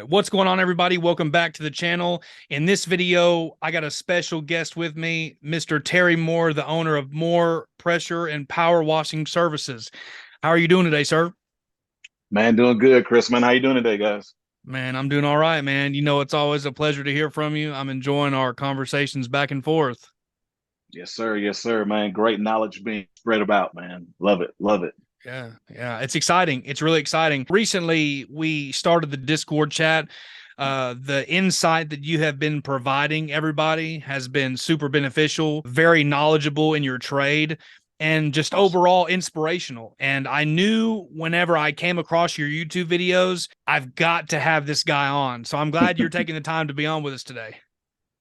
What's going on, everybody? Welcome back to the channel. In this video, I got a special guest with me, Mr. Terry Moore, the owner of Moore Pressure and Power Washing Services. How are you doing today, sir? Man, doing good, Chris. Man, how you doing today, guys? Man, I'm doing all right, man. You know, it's always a pleasure to hear from you. I'm enjoying our conversations back and forth. Yes, sir. Yes, sir, man. Great knowledge being spread about, man. Love it. Love it. Yeah, it's exciting. It's really exciting. Recently, we started the Discord chat. The insight that you have been providing everybody has been super beneficial, very knowledgeable in your trade, and just Awesome. overall inspirational. And I knew whenever I came across your YouTube videos, I've got to have this guy on. So I'm glad you're taking the time to be on with us today.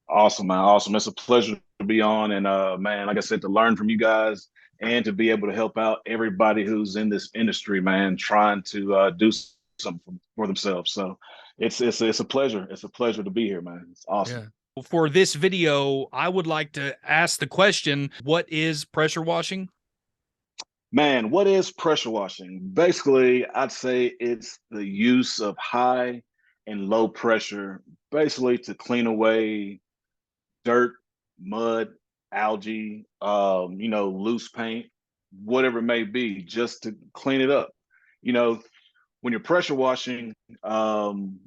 Awesome, man. Awesome. It's a pleasure to be on. And man, like I said, to learn from you guys and to be able to help out everybody who's in this industry, man, trying to do something for themselves. So it's a pleasure. It's a pleasure to be here, man. It's awesome. Yeah. Well, for this video, I would like to ask the question, what is pressure washing? Man, what is pressure washing? Basically, I'd say it's the use of high and low pressure, basically to clean away dirt, mud, algae, loose paint, whatever it may be, just to clean it up. You know, when you're pressure washing, um,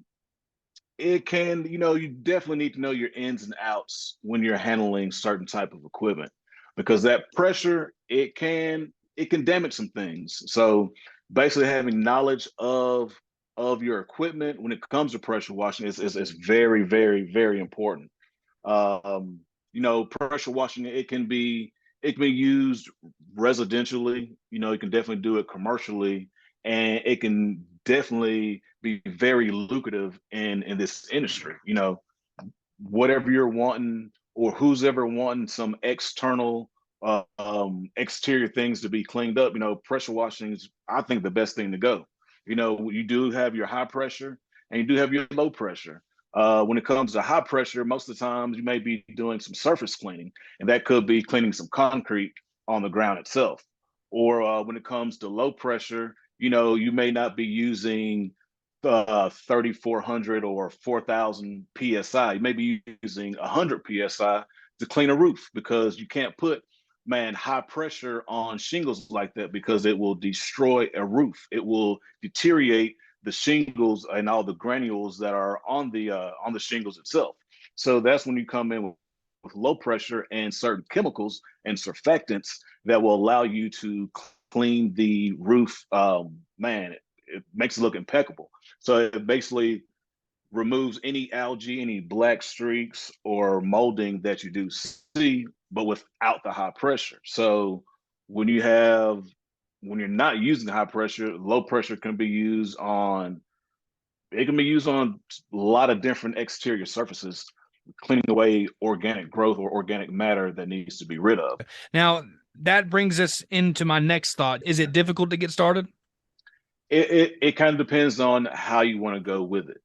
it can, you definitely need to know your ins and outs when you're handling certain type of equipment because that pressure, it can damage some things. So basically having knowledge of your equipment when it comes to pressure washing is very, very, very important. Um, Pressure washing it can be used residentially. You can definitely do it commercially, and it can definitely be very lucrative in this industry. Whatever you're wanting or who's ever wanting some exterior things to be cleaned up. Pressure washing is, I think, the best thing to go. You do have your high pressure and you do have your low pressure. When it comes to high pressure, most of the times you may be doing some surface cleaning, and that could be cleaning some concrete on the ground itself. Or when it comes to low pressure, you may not be using 3,400 or 4,000 psi. You may be using 100 psi to clean a roof because you can't put, man, high pressure on shingles like that because it will destroy a roof. It will deteriorate the shingles and all the granules that are on the shingles itself. So that's when you come in with low pressure and certain chemicals and surfactants that will allow you to clean the roof. Man, it makes it look impeccable. So it basically removes any algae, any black streaks or molding that you do see, but without the high pressure. So when you have when you're not using high pressure, low pressure can be used on it can be used on a lot of different exterior surfaces, cleaning away organic growth or organic matter that needs to be rid of. Now, that brings us into my next thought. Is it difficult to get started? It kind of depends on how you want to go with it.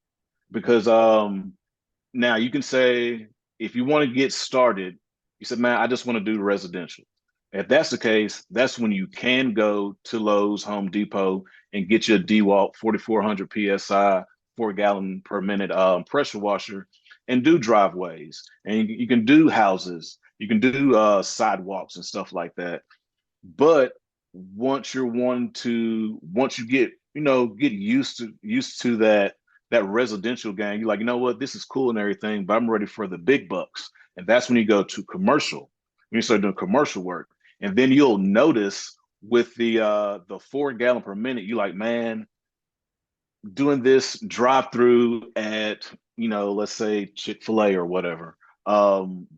Because now you can say if you want to get started, you said, man, I just want to do residential. If that's the case, that's when you can go to Lowe's, Home Depot, and get your DeWalt 4,400 psi, 4 gallon per minute pressure washer, and do driveways, and you can do houses, you can do sidewalks and stuff like that. But once you get get used to that residential gang, you're like, you know what, this is cool and everything, but I'm ready for the big bucks. And that's when you go to commercial. When you start doing commercial work. And then you'll notice with the 4 gallon per minute, you're like, man, doing this drive through at, let's say Chick-fil-A or whatever.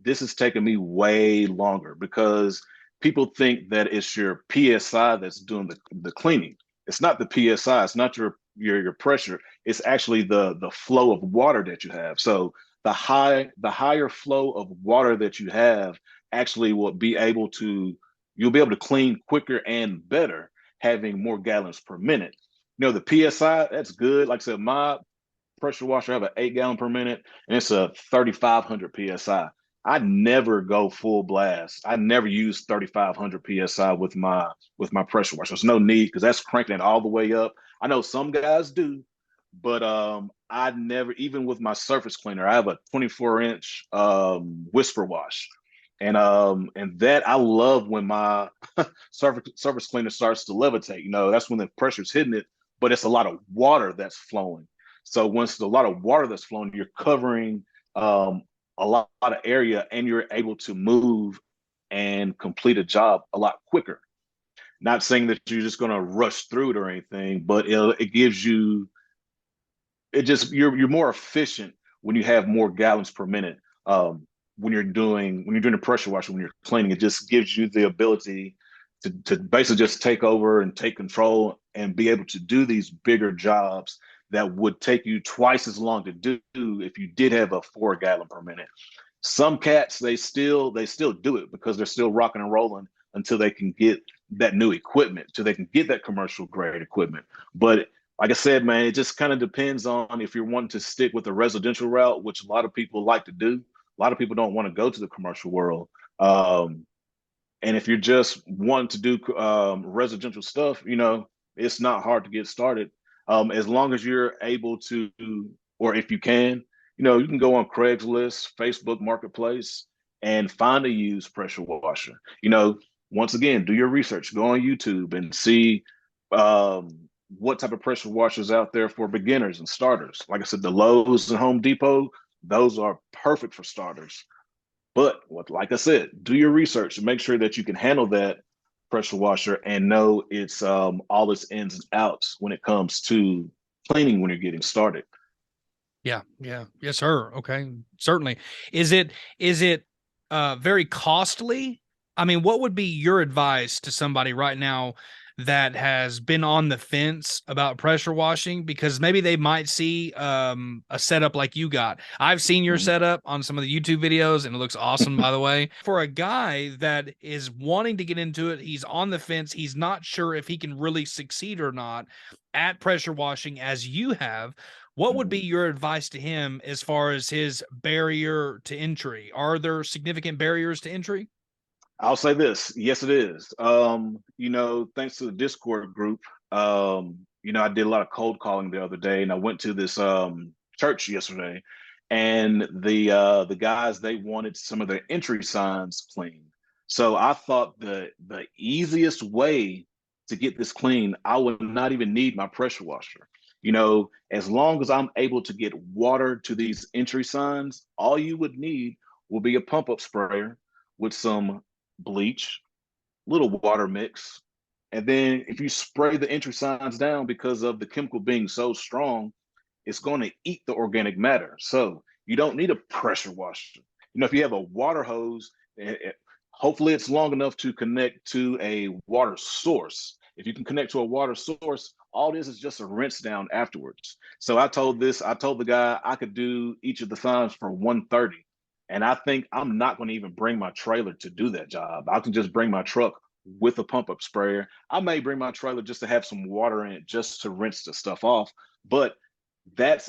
This is taking me way longer because people think that it's your PSI that's doing the cleaning. It's not the PSI, it's not your pressure. It's actually the flow of water that you have. So the higher flow of water that you have actually will be able to you'll be able to clean quicker and better having more gallons per minute. The PSI, that's good. Like I said, my pressure washer have an 8 gallon per minute and it's a 3,500 PSI. I never go full blast. I never use 3,500 PSI with my pressure washer. There's no need because that's cranking it all the way up. I know some guys do, but I never, even with my surface cleaner, I have a 24-inch whisper wash. And that I love when my surface cleaner starts to levitate. That's when the pressure's hitting it, but it's a lot of water that's flowing. So once there's a lot of water that's flowing, you're covering a lot of area, and you're able to move and complete a job a lot quicker. Not saying that you're just going to rush through it or anything, but it gives you, it just, you're more efficient when you have more gallons per minute. When you're doing a pressure washer, when you're cleaning, it just gives you the ability to basically just take over and take control and be able to do these bigger jobs that would take you twice as long to do if you did have a 4 gallon per minute. Some cats, they still do it because they're still rocking and rolling until they can get that new equipment, till they can get that commercial grade equipment. But like I said, man, it just kind of depends on if you're wanting to stick with the residential route, which a lot of people like to do. A lot of people don't want to go to the commercial world. And if you're just wanting to do residential stuff, it's not hard to get started. As long as you're able to, or if you can, you can go on Craigslist, Facebook Marketplace, and find a used pressure washer. Once again, do your research, go on YouTube and see what type of pressure washers out there for beginners and starters. Like I said, the Lowe's and Home Depot, those are perfect for starters. But like I said, do your research and make sure that you can handle that pressure washer and know it's all its ins and outs when it comes to cleaning when you're getting started. Yeah, yeah. Yes, sir. Okay. Certainly. Is it very costly? I mean, what would be your advice to somebody right now that has been on the fence about pressure washing, because maybe they might see a setup like you got. I've seen your Mhm. setup on some of the YouTube videos and it looks awesome, by the way. For a guy that is wanting to get into it, he's on the fence, he's not sure if he can really succeed or not at pressure washing as you have. What would be Mhm. your advice to him as far as his barrier to entry? Are there significant barriers to entry? I'll say this. Yes, it is. Thanks to the Discord group, I did a lot of cold calling the other day, and I went to this church yesterday, and the guys, they wanted some of their entry signs clean. So I thought the easiest way to get this clean, I would not even need my pressure washer. As long as I'm able to get water to these entry signs, all you would need will be a pump up sprayer with some bleach, little water mix. And then if you spray the entry signs down, because of the chemical being so strong, it's going to eat the organic matter. So you don't need a pressure washer. If you have a water hose, hopefully it's long enough to connect to a water source. If you can connect to a water source, all this is just a rinse down afterwards. So I told the guy I could do each of the signs for 130. And I think I'm not going to even bring my trailer to do that job. I can just bring my truck with a pump up sprayer. I may bring my trailer just to have some water in it, just to rinse the stuff off. But that's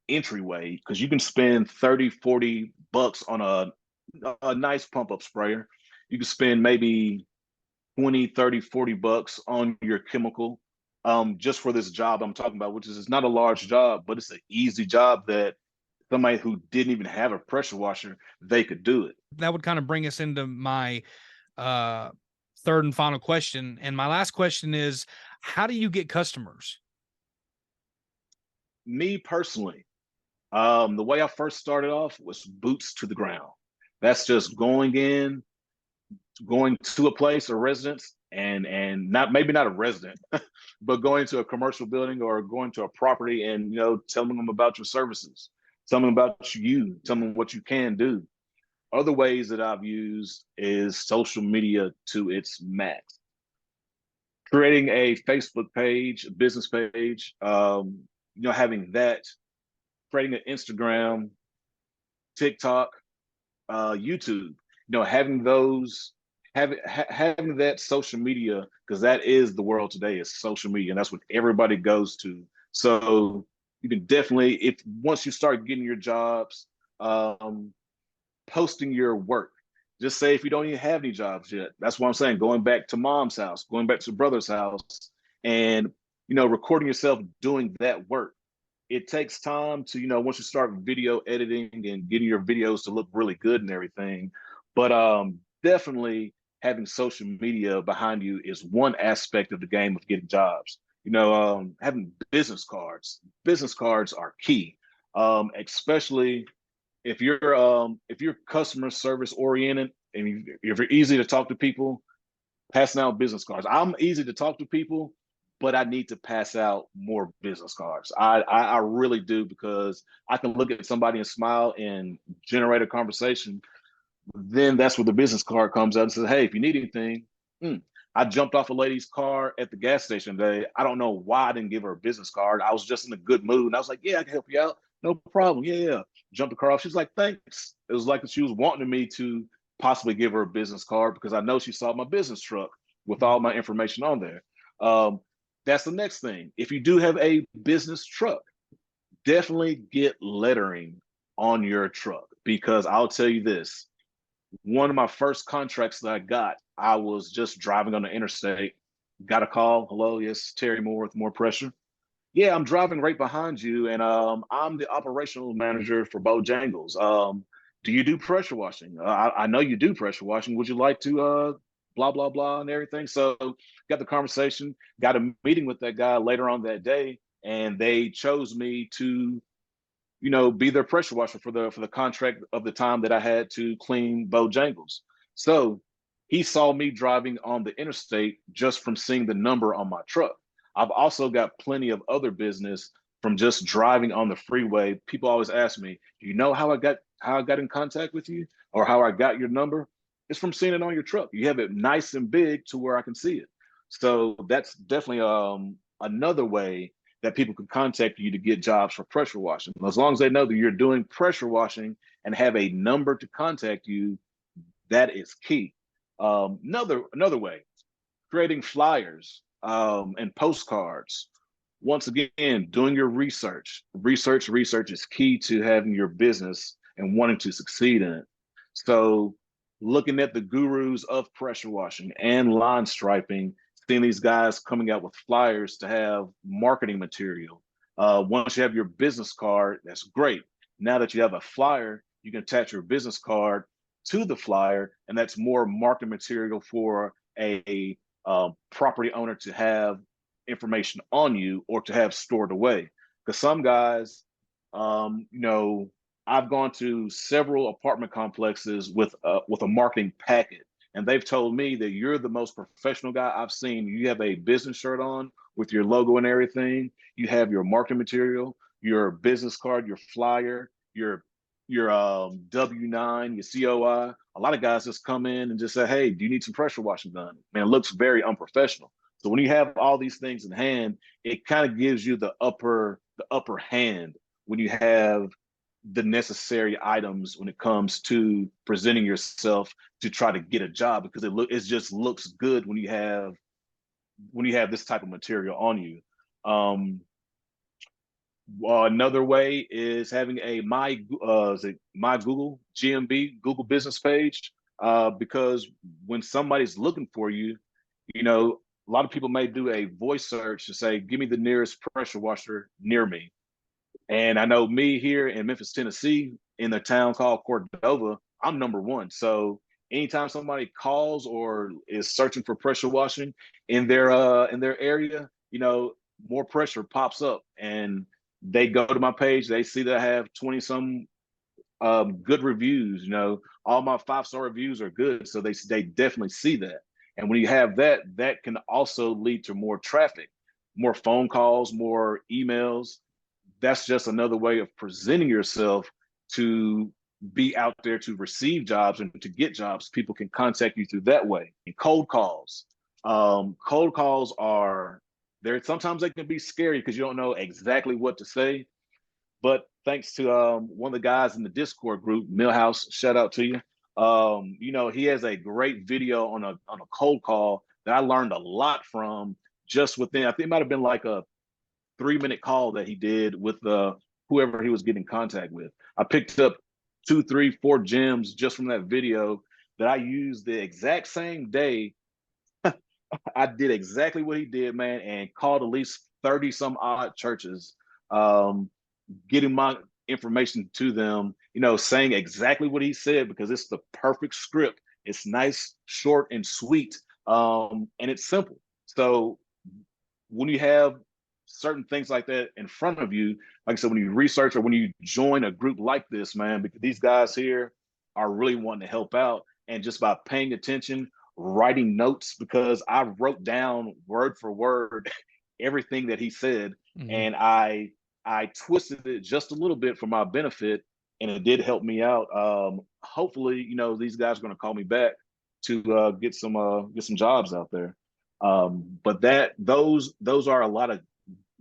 entryway, because you can spend 30-40 bucks on a nice pump up sprayer. You can spend maybe 20-30-40 bucks on your chemical, just for this job I'm talking about, which is, it's not a large job, but it's an easy job that somebody who didn't even have a pressure washer, they could do it. That would kind of bring us into my uh third and final question. And my last question is, how do you get customers? Me personally, the way I first started off was boots to the ground. That's just going to a place, a residence, and not, maybe not a resident, but going to a commercial building or going to a property, and telling them about your services, telling them about you, telling them what you can do. Other ways that I've used is social media to its max. Creating a Facebook page, a business page, having that, creating an Instagram, TikTok, YouTube, having those, having that social media, because that is the world today, is social media, and that's what everybody goes to. So you can definitely, if once you start getting your jobs, um, posting your work. Just say if you don't even have any jobs yet. That's what I'm saying. Going back to mom's house, going back to brother's house, and recording yourself doing that work. It takes time to, once you start video editing and getting your videos to look really good and everything. But definitely having social media behind you is one aspect of the game of getting jobs. Having business cards. Business cards are key, especially if you're customer service oriented and if you're easy to talk to people. Passing out business cards. I'm easy to talk to people, but I need to pass out more business cards. I really do, because I can look at somebody and smile and generate a conversation. Then that's where the business card comes out and says, "Hey, if you need anything." Hmm. I jumped off a lady's car at the gas station today. I don't know why I didn't give her a business card. I was just in a good mood, and I was like, "Yeah, I can help you out. No problem. Yeah, yeah." Jumped the car off. She's like, "Thanks." It was like she was wanting me to possibly give her a business card because I know she saw my business truck with all my information on there. Um, that's the next thing. If you do have a business truck, definitely get lettering on your truck, because I'll tell you this: one of my first contracts that I got, I was just driving on the interstate, got a call. "Hello, yes, Terry Moore with More Pressure." "Yeah, I'm driving right behind you, and I'm the operational manager for Bojangles. Do you do pressure washing? I know you do pressure washing. Would you like to blah blah blah and everything?" So got the conversation, got a meeting with that guy later on that day, and they chose me to be their pressure washer for the contract of the time that I had to clean Bojangles. So he saw me driving on the interstate just from seeing the number on my truck. I've also got plenty of other business from just driving on the freeway. People always ask me, "Do you know how I got in contact with you, or how I got your number?" It's from seeing it on your truck. You have it nice and big to where I can see it. So that's definitely another way that people can contact you to get jobs for pressure washing. As long as they know that you're doing pressure washing and have a number to contact you, that is key. Another way, creating flyers and postcards. Once again, doing your research. Research is key to having your business and wanting to succeed in it. So, looking at the gurus of pressure washing and line striping, seeing these guys coming out with flyers to have marketing material. Once you have your business card, that's great. Now that you have a flyer, you can attach your business card to the flyer, and that's more marketing material for a property owner to have information on you or to have stored away. Because some guys, I've gone to several apartment complexes with a marketing packet, and they've told me that you're the most professional guy I've seen. You have a business shirt on with your logo and everything. You have your marketing material, your business card, your flyer, your W-9, your COI. A lot of guys just come in and just say, "Hey, do you need some pressure washing done?" Man, it looks very unprofessional. So when you have all these things in hand, it kind of gives you the upper hand when you have the necessary items when it comes to presenting yourself to try to get a job, because it just looks good when you have this type of material on you. Um, Another way is having a my Google GMB Google Business page, because when somebody's looking for you, a lot of people may do a voice search to say, "Give me the nearest pressure washer near me." And I know me here in Memphis, Tennessee, in a town called Cordova, I'm number one. So anytime somebody calls or is searching for pressure washing in their area, more pressure pops up, and they go to my page. They see that I have 20 some good reviews. All my 5-star reviews are good, so they definitely see that. And when you have that, that can also lead to more traffic, more phone calls, more emails. That's just another way of presenting yourself to be out there to receive jobs and to get jobs. People can contact you through that way. And cold calls. Cold calls are there. Sometimes they can be scary because you don't know exactly what to say. But thanks to one of the guys in the Discord group, Millhouse, shout out to you. He has a great video on a cold call that I learned a lot from, just within, I think it might have been like a 3-minute call that he did with whoever he was getting in contact with. I picked up 2, 3, 4 gems just from that video that I used the exact same day. I did exactly what he did, man, and called at least 30 some odd churches, um, getting my information to them, you know, saying exactly what he said because it's the perfect script. It's nice, short, and sweet, and it's simple. So when you have certain things like that in front of you, like I said, when you research or when you join a group like this, man, because these guys here are really wanting to help out, and just by paying attention, writing notes, because I wrote down word for word everything that he said, Mhm. and I twisted it just a little bit for my benefit, and it did help me out. Hopefully, you know, these guys are going to call me back to get some jobs out there. But those are a lot of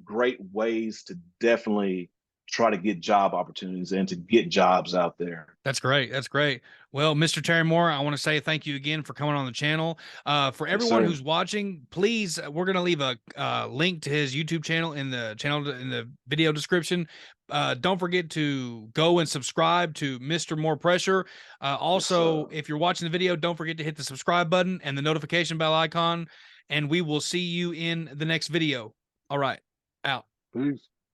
great ways to definitely try to get job opportunities and to get jobs out there. That's great. That's great. Well, Mr. Terry Moore, I want to say thank you again for coming on the channel. For Yes, everyone sir. who's watching, please, we're going to leave a link to his YouTube channel in the video description. Don't forget to go and subscribe to Mr. More Pressure. Yes, Also, sir. if you're watching the video, don't forget to hit the subscribe button and the notification bell icon, and we will see you in the next video. All right, out. Peace.